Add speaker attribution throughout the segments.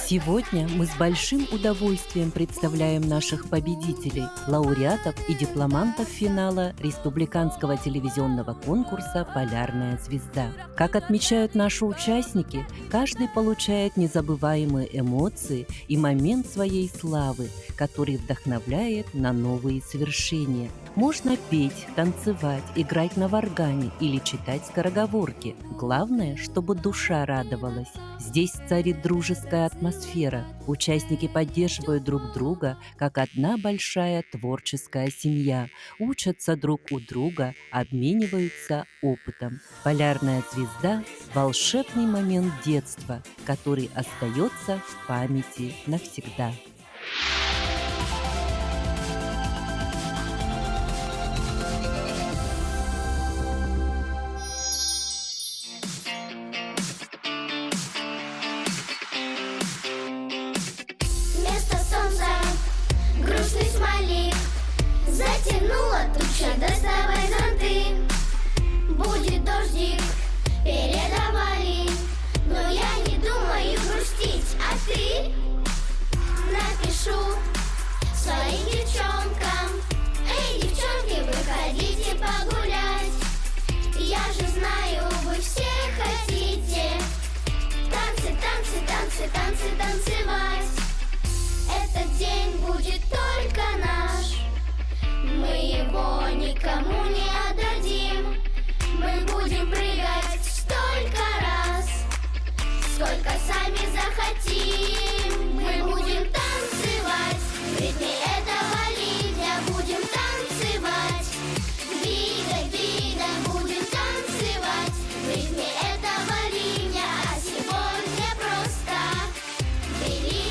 Speaker 1: Сегодня мы с большим удовольствием представляем наших победителей, лауреатов и дипломантов финала республиканского телевизионного конкурса «Полярная звезда». Как отмечают наши участники, каждый получает незабываемые эмоции и момент своей славы, который вдохновляет на новые свершения. Можно петь, танцевать, играть на варгане или читать скороговорки. Главное, чтобы душа радовалась. Здесь царит дружеская атмосфера. Участники поддерживают друг друга, как одна большая творческая семья, учатся друг у друга, обмениваются опытом. «Полярная звезда» – волшебный момент детства, который остается в памяти навсегда.
Speaker 2: Вместо солнца грустный смайлик. Затянула туча, доставай зонты. Будет дождик, передавали. Но я не думаю грустить, а ты? Напишу своим девчонкам: эй, девчонки, выходите погулять. Я же знаю, вы все хотите танцы, танцы, танцы, танцы, танцевать. Этот день будет только наш, мы его никому не отдадим. Мы будем прыгать столько раз, сколько сами захотим. Мы будем танцевать в ритме этого ливня, будем танцевать. Двигай, двигай, будем танцевать в ритме этого ливня. А сегодня просто ливни.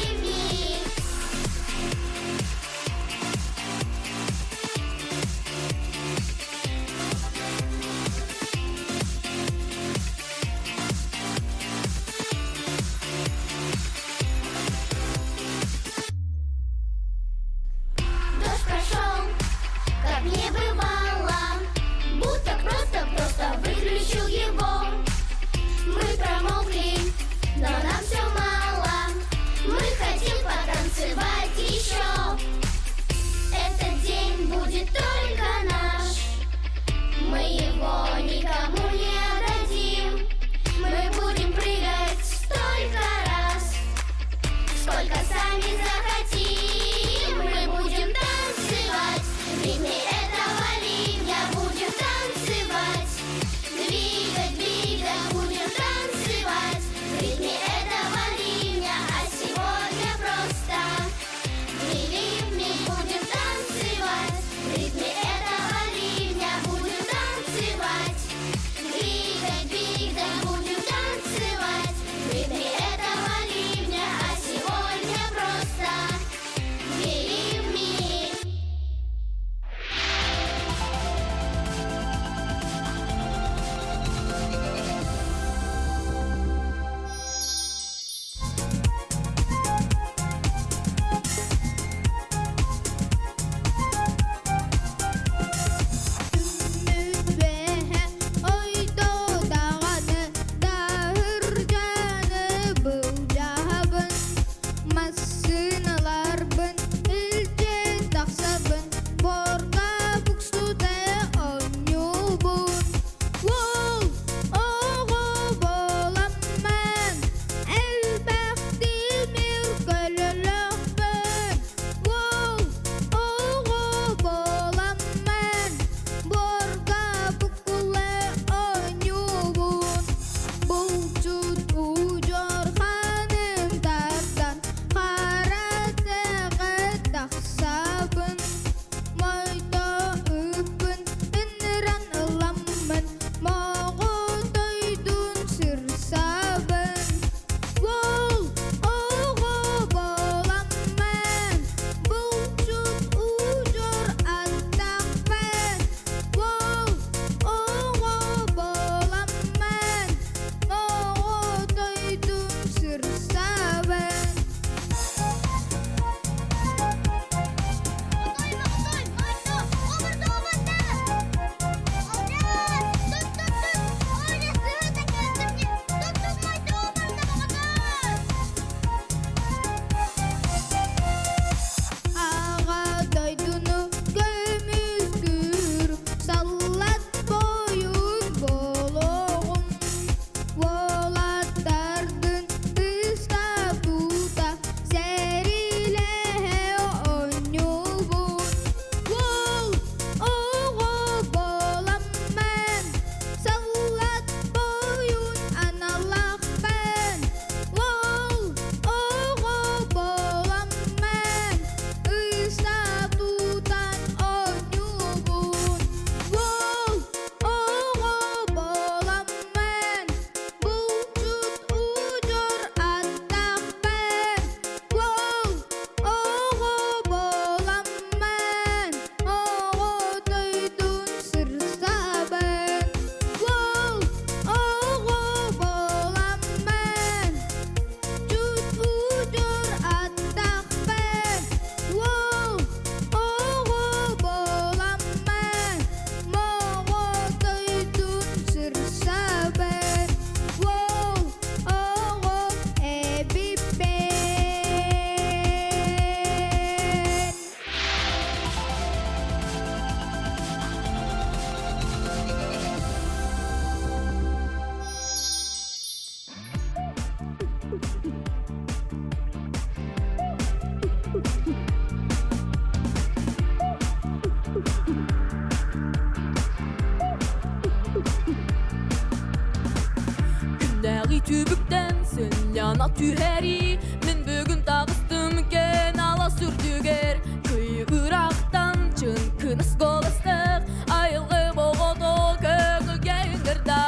Speaker 3: Ай түбүктенсин яна түһәри мен бүгүн тагыстым кен ала сүрдүгер кыйырактан чын кыныс голостык айылгы богото көңүлгө үңгөрда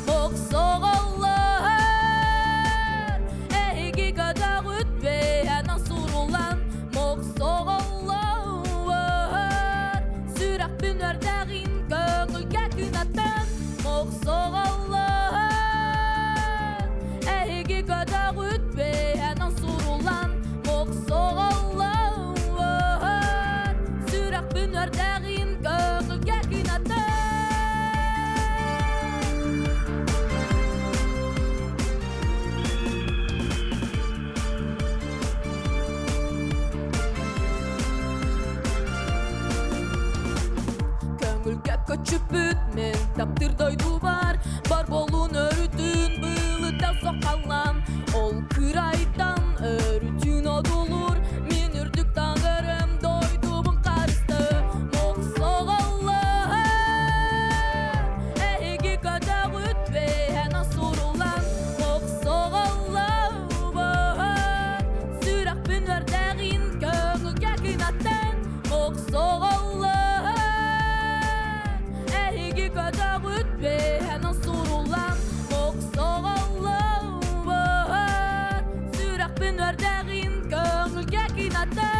Speaker 3: моксоголлар эги кадаг үтпей ана сурулан моксоголлар сүрак бүнөрдагин көңүлгө күн аттан моксоголлар эги кадаг үтпей ана сурулан моксоголлар сүрак бүнөрдагин көңүлгө күн аттан көңүлгө көчүп бүт мен таптырдойду бар болуун өрүтүн быылыда соккалам ол кырайдан өрүтүн одулур мен үрдүк таңырым дойдубун карысты моксоголлар эги кадаг үтпей ана сурулан моксоголлар сүрак бүнөрдагин көңүлгө күн аттан моксоголлар эги кадаг үтпей ана сурулан моксоголлар сүрак бүнөрдагин көңүлгө күн аттан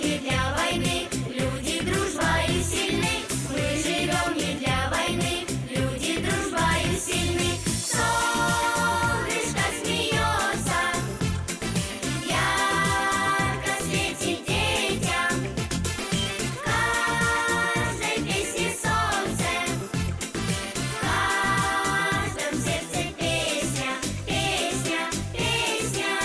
Speaker 2: не для войны, люди, дружба и сильны. Мы живем не для войны, люди, дружба и сильны. Солнышко смеется, ярко светит детям. В каждой песне солнце, в каждом сердце песня, песня, песня.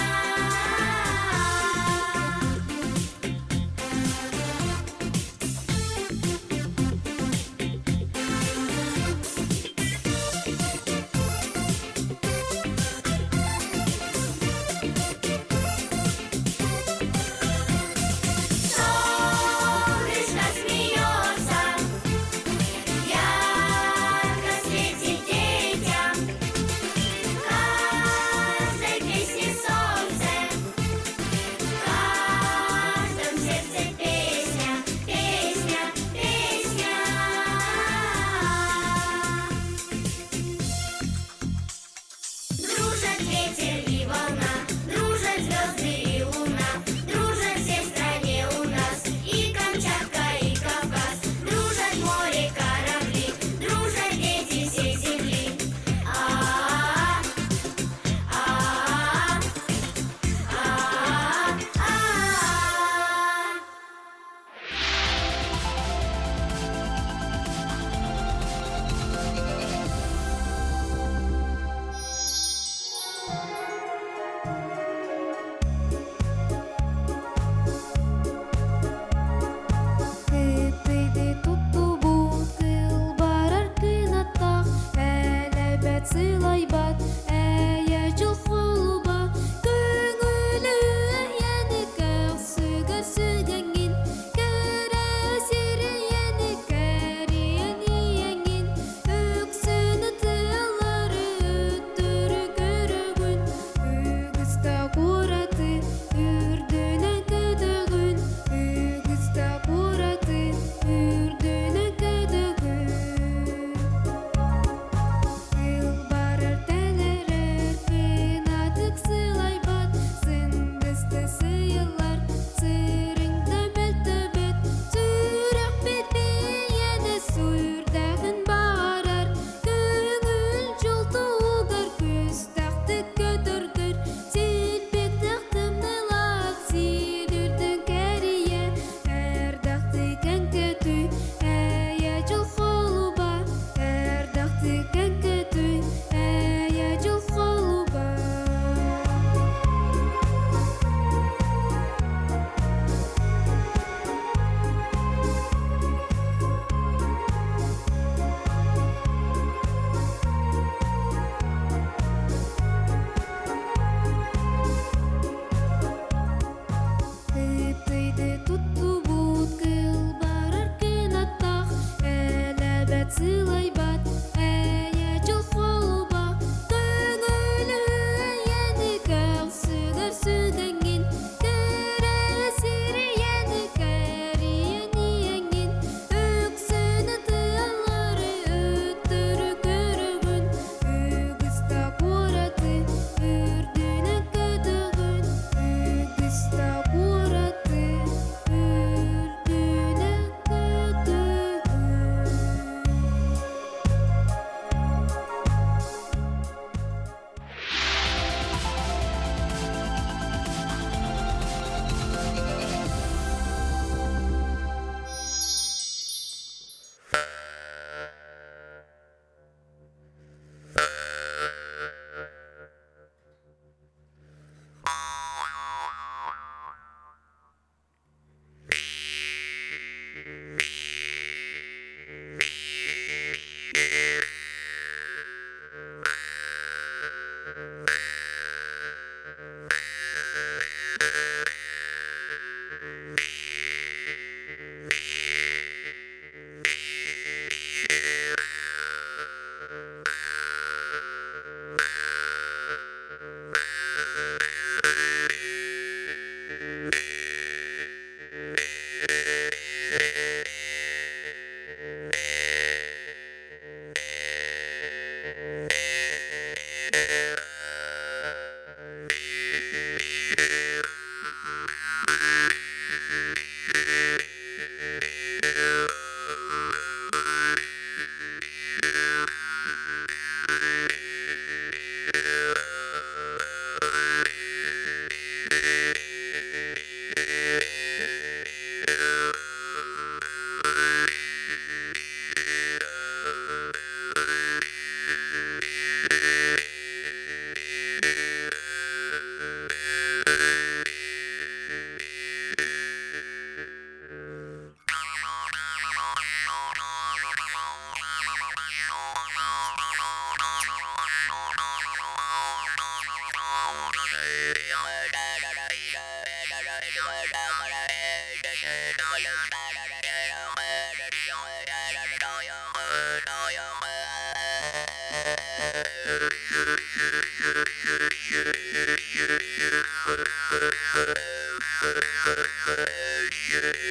Speaker 2: Yeah.